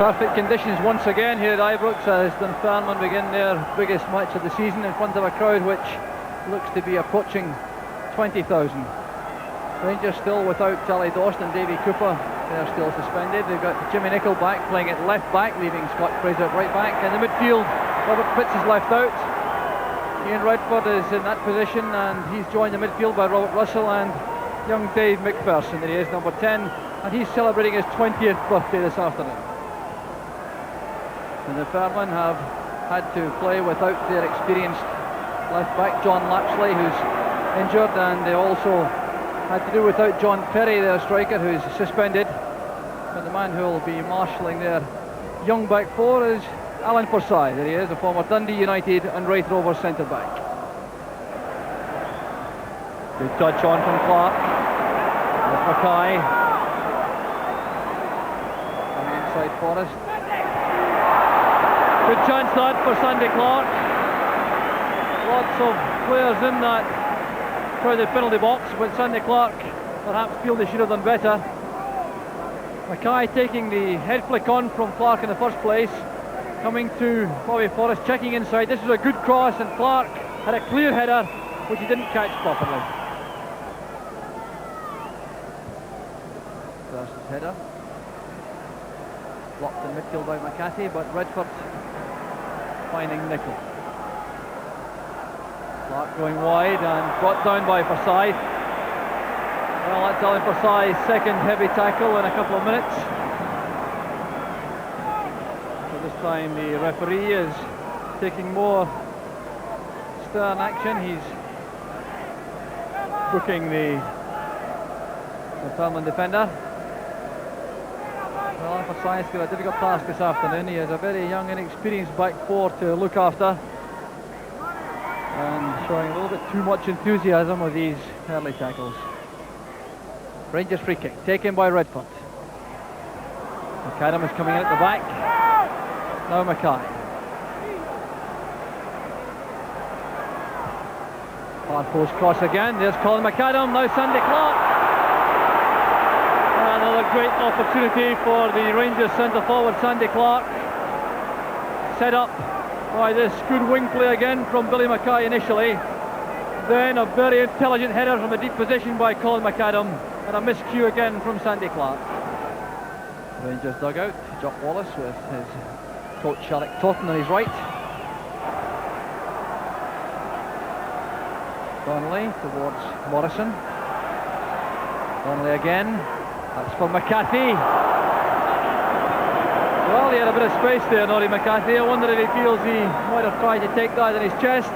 Perfect conditions once again here at Ibrox as Dunfermline begin their biggest match of the season in front of a crowd which looks to be approaching 20,000. Rangers still without Tally Dawson and Davy Cooper. They're still suspended. They've got Jimmy Nicholl back playing at left back, leaving Scott Fraser at right back. In the midfield, Robert Fitz is left out. Ian Redford is in that position and he's joined the midfield by Robert Russell and young Dave McPherson. There he is, number 10, and he's celebrating his 20th birthday this afternoon. And the Dunfermline have had to play without their experienced left back John Lapsley, who's injured, and they also had to do without John Perry, their striker, who's suspended. But the man who will be marshalling their young back four is Alan Forsyth. There he is, a former Dundee United and Raith Rovers centre back. Good touch on from Clark. There's Mackay. Coming inside Forrest. Good chance that for Sandy Clark. Lots of players in that crowded penalty box, but Sandy Clark perhaps feel they should have done better. Mackay taking the head flick on from Clark in the first place, coming to Bobby Forrest, checking inside. This was a good cross and Clark had a clear header which he didn't catch properly. First header blocked in midfield by McCarthy, but Redford finding Nicholl. Clark going wide and brought down by Forsyth. Well, that's Alan Forsyth's second heavy tackle in a couple of minutes. So this time the referee is taking more stern action. He's booking the Dunfermline defender. Well, Alan Forsyth's got a difficult task this afternoon. He has a very young, inexperienced back four to look after, and showing a little bit too much enthusiasm with these early tackles. Rangers free kick taken by Redford. McAdam is coming in at the back. Now Mackay. Far post cross again. There's Colin McAdam. Now Sandy Clark. Another great opportunity for the Rangers centre forward Sandy Clark. Set up by this good wing play again from Billy Mackay initially. Then a very intelligent header from a deep position by Colin McAdam, and a miscue again from Sandy Clark. Rangers dugout, Jock Wallace with his coach Alec Totten on his right. Donnelly towards Morrison. Donnelly again. That's for McCarthy. Well, he had a bit of space there, Norrie McCarthy. I wonder if he feels he might have tried to take that in his chest.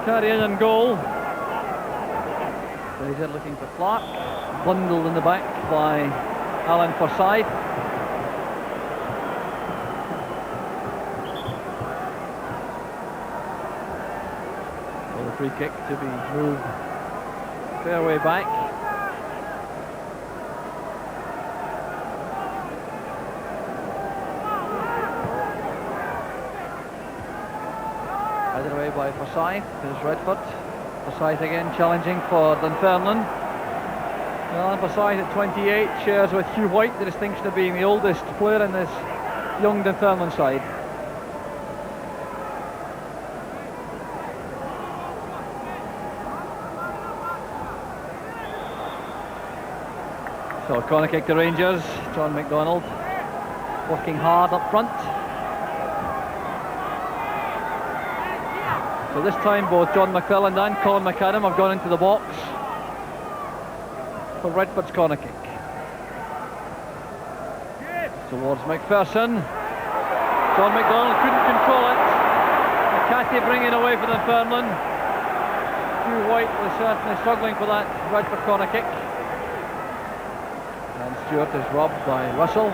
Carry in and goal. So he's in looking for Clark. Bundled in the back by Alan Forsyth. So the free kick to be moved fair way back. Headed away by Forsyth. There's Redford. Forsyth again challenging for Dunfermline. Well, Forsyth at 28 shares with Hugh White the distinction of being the oldest player in this young Dunfermline side. So corner kick to Rangers. John McDonald working hard up front. So this time both John McClelland and Colin McAdam have gone into the box for Redford's corner kick. Towards McPherson. John McDonald couldn't control it. McCarthy bringing away for Dunfermline. Hugh White was certainly struggling for that Redford corner kick. And Stewart is robbed by Russell.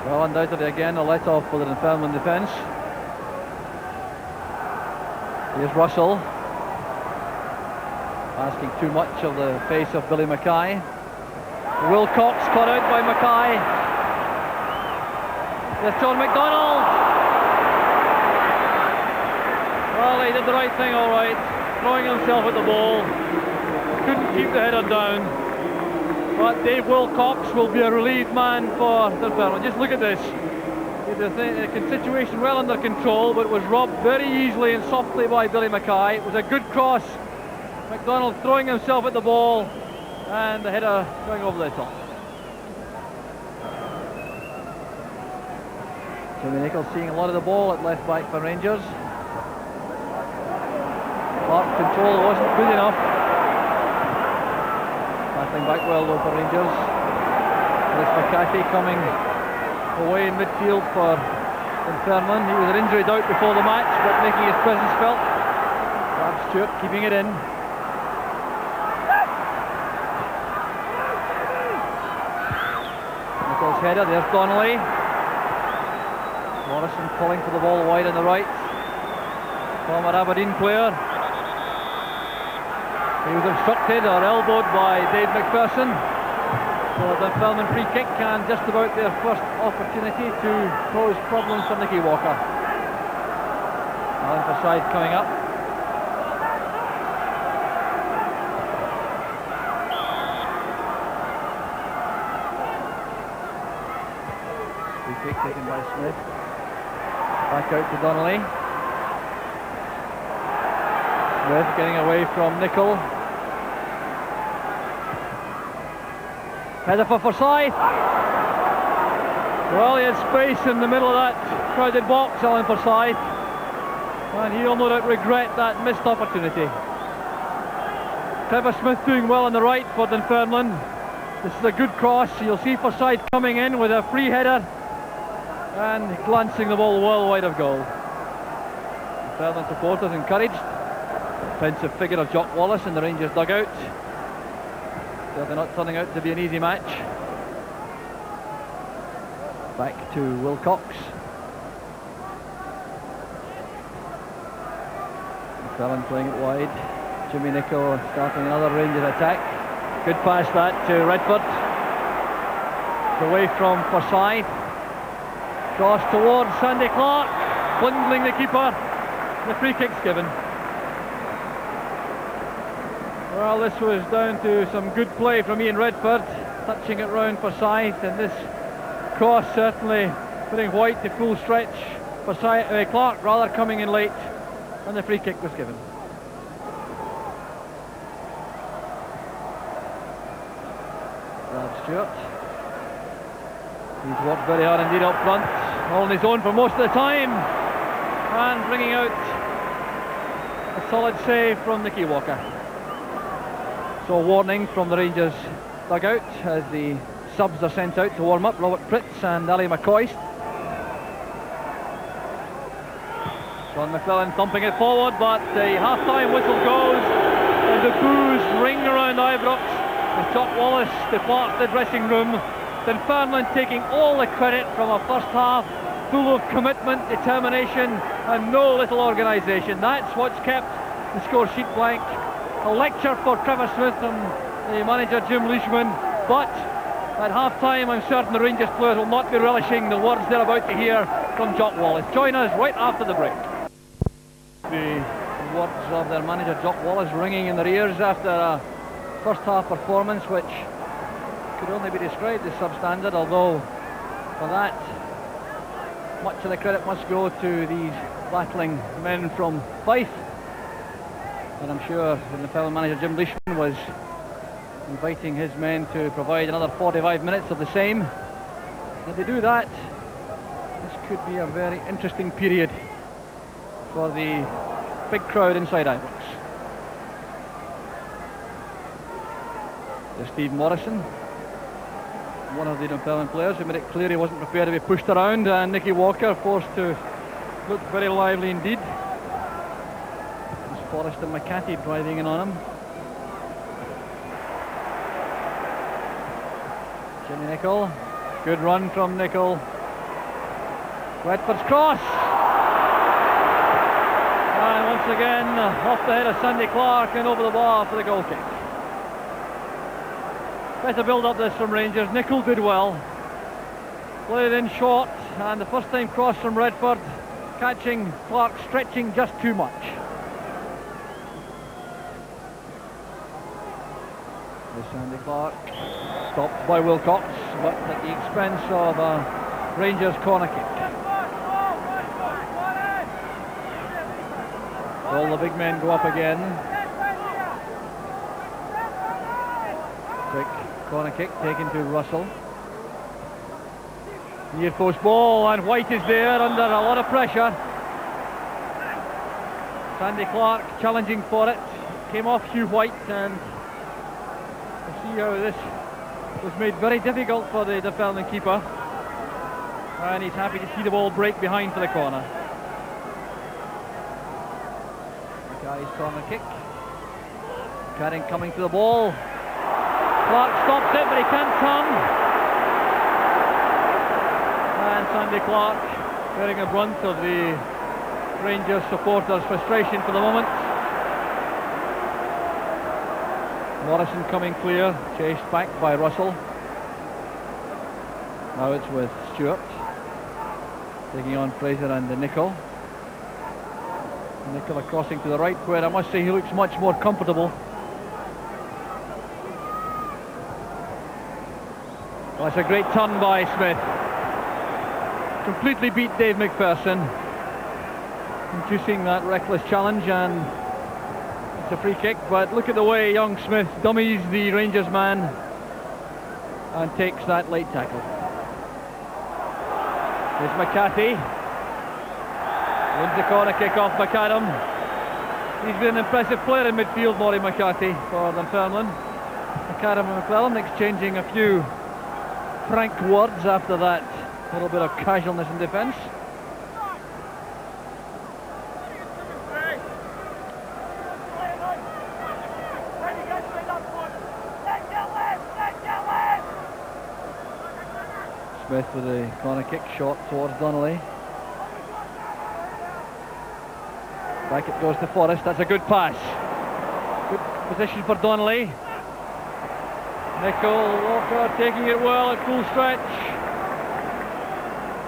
Well, undoubtedly again a let off for the Dunfermline defence. Here's Russell, asking too much of the face of Billy Mackay. Wilcox caught out by Mackay. There's John McDonald. Well, he did the right thing all right, throwing himself at the ball. Couldn't keep the header down. But Dave Wilcox will be a relieved man for Dunfermline. Just look at this. The situation well under control, but was robbed very easily and softly by Billy Mackay. It was a good cross. McDonald throwing himself at the ball, and the header going over the top. Jimmy Nicholl seeing a lot of the ball at left back for Rangers. Clark's control wasn't good enough. Passing back well though for Rangers. This McCarthy coming away in midfield for Dunfermline. He was an injury doubt before the match, but making his presence felt. Brad Stewart keeping it in. Nicholl's header, there's Donnelly. Morrison calling for the ball wide on the right. Former Aberdeen player. He was obstructed or elbowed by Dave McPherson. So the Dunfermline free kick and just about their first opportunity to pose problems for Nicky Walker. Alan Forsyth coming up. Free kick taken by Smith. Back out to Donnelly. Smith getting away from Nicholl. Header for Forsyth. Well, he had space in the middle of that crowded box, Alan Forsyth, and he'll no doubt regret that missed opportunity. Trevor Smith doing well on the right for Dunfermline. This is a good cross. You'll see Forsyth coming in with a free header and glancing the ball well wide of goal. Dunfermline supporters encouraged. Offensive figure of Jock Wallace in the Rangers dugout. They're not turning out to be an easy match. Back to Wilcox. McClellan playing it wide. Jimmy Nicholl starting another Rangers attack. Good pass that to Redford. Away from Forsyth. Cross towards Sandy Clark. Bundling the keeper. The free kick's given. Well, this was down to some good play from Ian Redford, touching it round Forsyth, and this cross certainly putting White to full stretch. Clark rather coming in late, and the free kick was given. Brad Stewart. He's worked very hard indeed up front, all on his own for most of the time, and bringing out a solid save from Nicky Walker. So a warning from the Rangers dugout as the subs are sent out to warm up. Robert Pritz and Ali McCoist. Sean McClellan thumping it forward, but the half-time whistle goes and the boos ring around Ibrox as Jock Wallace departs the dressing room. Dunfermline taking all the credit from a first half full of commitment, determination and no little organisation. That's what's kept the score sheet blank. A lecture for Trevor Smith and the manager Jim Leishman, but at half-time I'm certain the Rangers players will not be relishing the words they're about to hear from Jock Wallace. Join us right after the break. The words of their manager Jock Wallace ringing in their ears after a first half performance which could only be described as substandard, although for that much of the credit must go to these battling men from Fife. And I'm sure the fellow manager Jim Leishman was inviting his men to provide another 45 minutes of the same. If they do that, this could be a very interesting period for the big crowd inside Ibrox. There's Steve Morrison, one of the Dunfermline players who made it clear he wasn't prepared to be pushed around, and Nicky Walker forced to look very lively indeed. Forrest and McCarthy driving in on him. Jimmy Nicholl. Good run from Nicholl. Redford's cross. And once again, off the head of Sandy Clark and over the bar for the goal kick. Better build up this from Rangers. Nicholl did well. Played it in short, and the first time cross from Redford, catching Clark stretching just too much. There's Sandy Clark, stopped by Wilcox, but at the expense of a Rangers corner kick. All the big men go up again. Quick corner kick taken to Russell. Near post ball, and White is there under a lot of pressure. Sandy Clark challenging for it. Came off Hugh White, and you see how this was made very difficult for the Dunfermline keeper. And he's happy to see the ball break behind for the corner. McCarty's corner kick. McAdam coming to the ball. Clark stops it, but he can't turn. And Sandy Clark bearing a brunt of the Rangers supporters' frustration for the moment. Morrison coming clear, chased back by Russell. Now it's with Stewart, taking on Fraser and the Nicol. Nicola crossing to the right, where I must say he looks much more comfortable. Well, that's a great turn by Smith. Completely beat Dave McPherson, inducing that reckless challenge, and it's a free kick. But look at the way young Smith dummies the Rangers man and takes that late tackle. Here's McCarthy. Wins the corner kick off McAdam. He's been an impressive player in midfield, Maury McCarthy, for Dunfermline. McAdam and McClellan exchanging a few frank words after that little bit of casualness in defence. Smith with a corner kick shot towards Donnelly. Back it goes to Forrest. That's a good pass. Good position for Donnelly. Nicol, Walker taking it well at full stretch.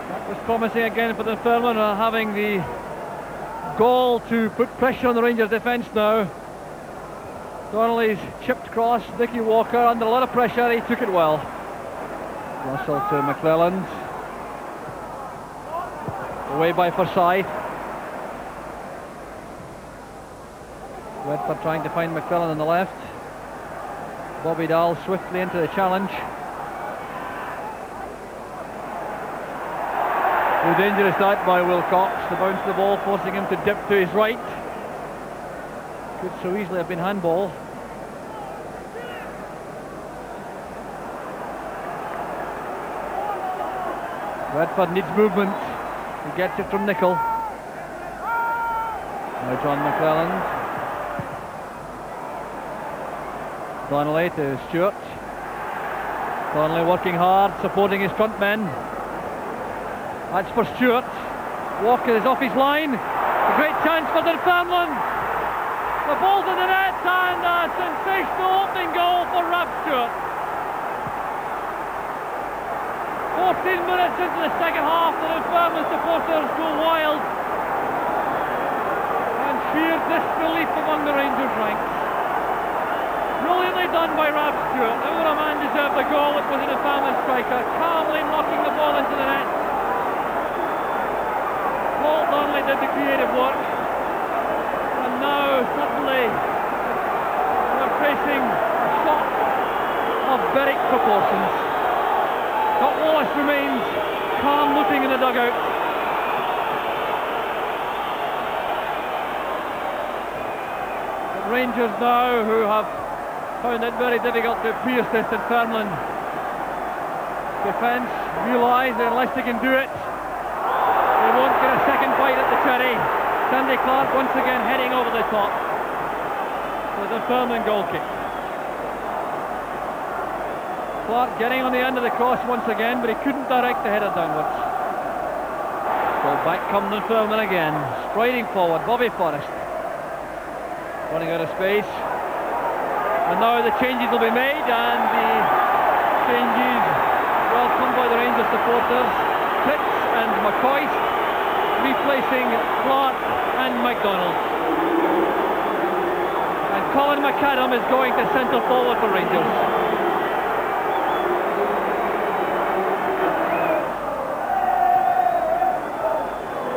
That was promising again for the Dunfermline, having the goal to put pressure on the Rangers defence now. Donnelly's chipped cross. Dickie Walker under a lot of pressure. He took it well. Russell to McClelland. Away by Forsyth. Redford trying to find McClellan on the left. Bobby Dahl swiftly into the challenge. Too dangerous that by Wilcox to bounce the ball, forcing him to dip to his right. Could so easily have been handball. Redford needs movement. He gets it from Nicol. Now John McClelland. Donnelly to Stewart. Donnelly working hard, supporting his front men. That's for Stewart. Walker is off his line. A great chance for Dunfermline. The ball's in the net, and a sensational opening goal for Rab Stewart. 14 minutes into the second half, the Dunfermline supporters go wild, and sheer disbelief among the Rangers ranks. Brilliantly done by Rab Stewart. The other man deserved the goal. It was a Dunfermline striker, calmly knocking the ball into the net. Paul Donnelly did the creative work, and now suddenly we're facing a shot of Berwick proportions. Scott Wallace remains calm, looking in the dugout. The Rangers now, who have found it very difficult to pierce this Dunfermline defence, realise that unless they can do it, they won't get a second bite at the cherry. Sandy Clark once again heading over the top. The Dunfermline goal kick. Clark getting on the end of the cross once again, but he couldn't direct the header downwards. So back come Dunfermline again, striding forward. Bobby Forrest running out of space. And now the changes will be made, and the changes welcomed by the Rangers supporters. Pitts and McCoist replacing Clark and MacDonald. And McAdam is going to centre forward for Rangers.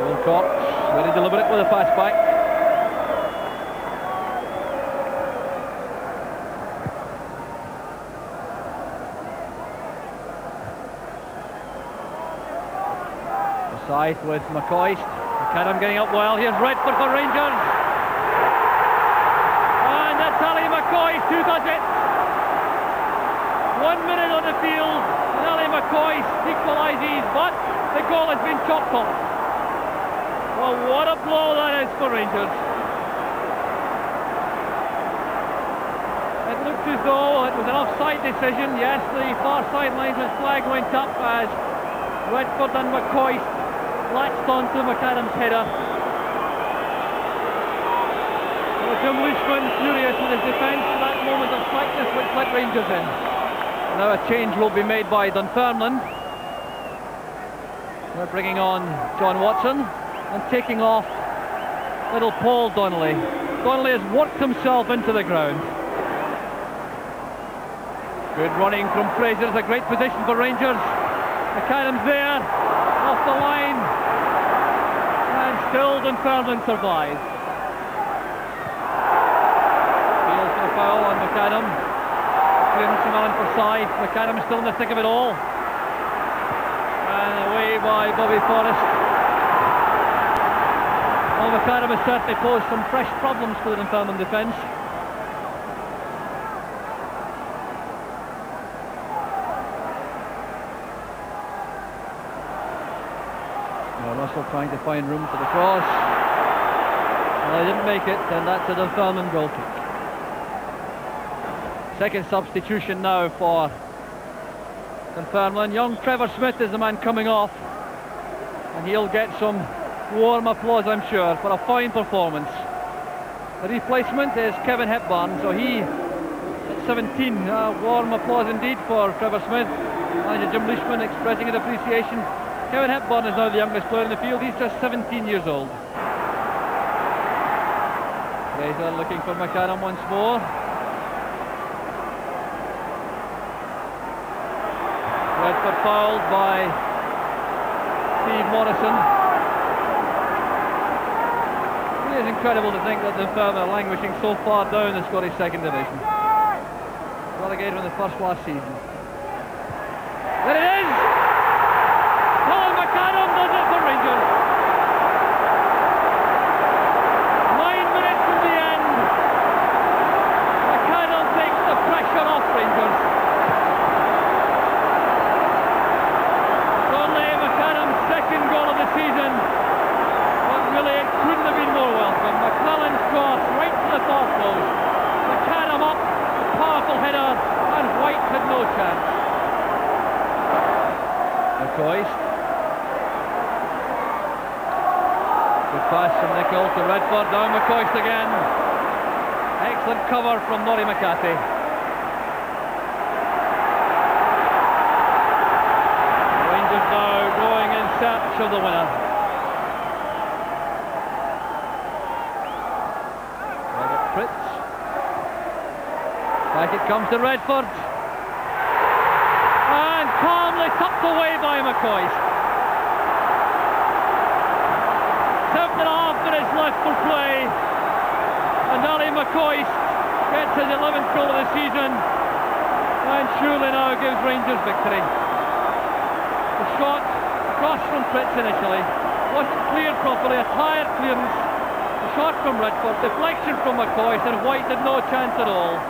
Wilcox, very deliberate with a pass back. Side with McCoist. McAdam getting up well. Here's Redford for Rangers. And that's Ali McCoist who does it. 1 minute on the field. And Ali McCoist equalises, but the goal has been chopped off. Well, what a blow that is for Rangers. It looked as though it was an offside decision. Yes, the far sideline flag went up as Redford and McCoist latched onto McAdam's header. Well, Jim Leishman furious with his defence for that moment of slackness which let Rangers in. Now a change will be made by Dunfermline. They're bringing on John Watson and taking off little Paul Donnelly. Donnelly has worked himself into the ground. Good running from Fraser. It's a great position for Rangers. McAdam's there, off the line, and still Dunfermline survives. Feels for the foul on McAdam. Clearance from Allen for side. McAdam is still in the thick of it all. And away by Bobby Forrest. Well, McAdam has certainly posed some fresh problems for the Dunfermline defence. Russell trying to find room for the cross. Well, they didn't make it, and that's a Dunfermline goal kick. Second substitution now for Dunfermline. Young Trevor Smith is the man coming off, and he'll get some warm applause, I'm sure, for a fine performance. The replacement is Kevin Hepburn, so he at 17, warm applause indeed for Trevor Smith. Manager Jim Leishman expressing his appreciation. Kevin Hepburn is now the youngest player in the field. He's just 17 years old. Fraser looking for McAdam once more. Redford fouled by Steve Morrison. It is incredible to think that Dunfermline are languishing so far down the Scottish Second Division. Relegated in the first last season. There it is! McAdam does it for Rangers. 9 minutes from the end. McAdam takes the pressure off Rangers. It's only McAdam's second goal of the season, but really it couldn't have been more welcome. McClellan's cross right to the far post. McAdam up, a powerful header, and White had no chance. McCoist. Good pass from Nicol to Redford, down McCoist again. Excellent cover from Norrie McCarthy. Rangers now going in search of the winner. Fritz. Back it comes to Redford. And calmly tucked away by McCoist. 7.5 minutes left for play, and Ali McCoist gets his 11th goal of the season, and surely now gives Rangers victory. The shot across from Fritz initially wasn't cleared properly, a tired clearance. The shot from Redford, deflection from McCoist, and White had no chance at all.